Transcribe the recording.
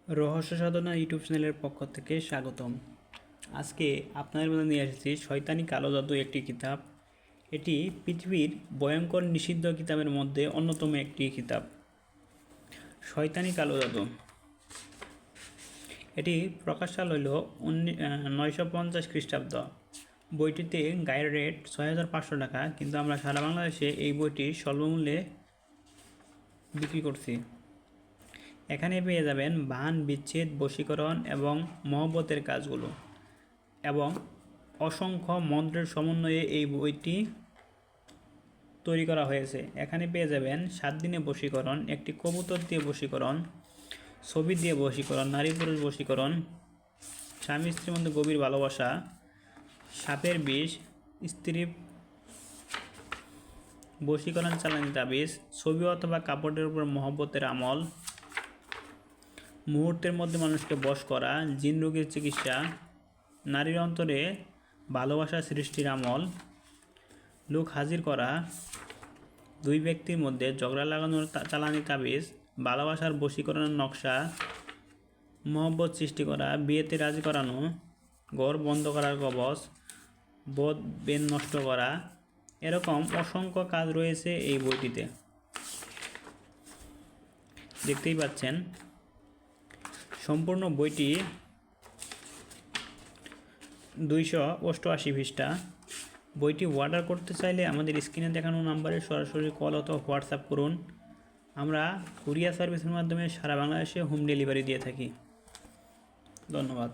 রহস্য সাধনা ইউটিউব চ্যানেলের পক্ষ থেকে স্বাগতম। আজকে আপনাদের মধ্যে নিয়ে এসেছি শয়তানি কালো জাদু একটি কিতাব। এটি পৃথিবীর ভয়ঙ্কর নিষিদ্ধ কিতাবের মধ্যে অন্যতম একটি কিতাব, শয়তানি কালো জাদু। এটি প্রকাশকাল হইল 950 খ্রিস্টাব্দ। বইটিতে গায়ের রেট 6500 টাকা, কিন্তু আমরা সারা বাংলাদেশে এই বইটি স্বল্পমূল্যে বিক্রি করছি। এখানে পেয়ে যাবেন বান, বিচ্ছেদ, বশীকরণ এবং মহব্বতের কাজগুলো এবং অসংখ্য মন্ত্রের সমন্বয়ে এই বইটি তৈরি করা হয়েছে। এখানে পেয়ে যাবেন 7 দিনে বশীকরণ, একটি কবুতর দিয়ে বশীকরণ, ছবি দিয়ে বশীকরণ, নারী পুরুষ বশীকরণ, স্বামী স্ত্রীর মধ্যে গভীর ভালোবাসা, সাপের বিষ, স্ত্রী বশীকরণ, চালানি তাবিজ, ছবি অথবা কাপড়ের উপর মহব্বতের আমল, মুহূর্তের মধ্যে মানুষকে বশ করা, জিন রোগের চিকিৎসা, নারীর অন্তরে ভালোবাসা সৃষ্টির আমল, লোক হাজির করা, দুই ব্যক্তির মধ্যে ঝগড়া লাগানোর চালানি তাবিজ, ভালোবাসার বশীকরণের নকশা, মহব্বত সৃষ্টি করা, বিয়েতে রাজি করানো, ঘর বন্ধ করার কবচ, বোধ বেন নষ্ট করা, এরকম অসংখ্য কাজ রয়েছে এই বইটিতে। দেখতেই পাচ্ছেন সম্পূর্ণ বইটি 288 পৃষ্ঠা। বইটি অর্ডার করতে চাইলে আমাদের স্ক্রিনে দেখানো নাম্বারে সরাসরি কল অথবা হোয়াটসঅ্যাপ করুন। আমরা কুরিয়ার সার্ভিসের মাধ্যমে সারা বাংলাদেশে হোম ডেলিভারি দিয়ে থাকি। ধন্যবাদ।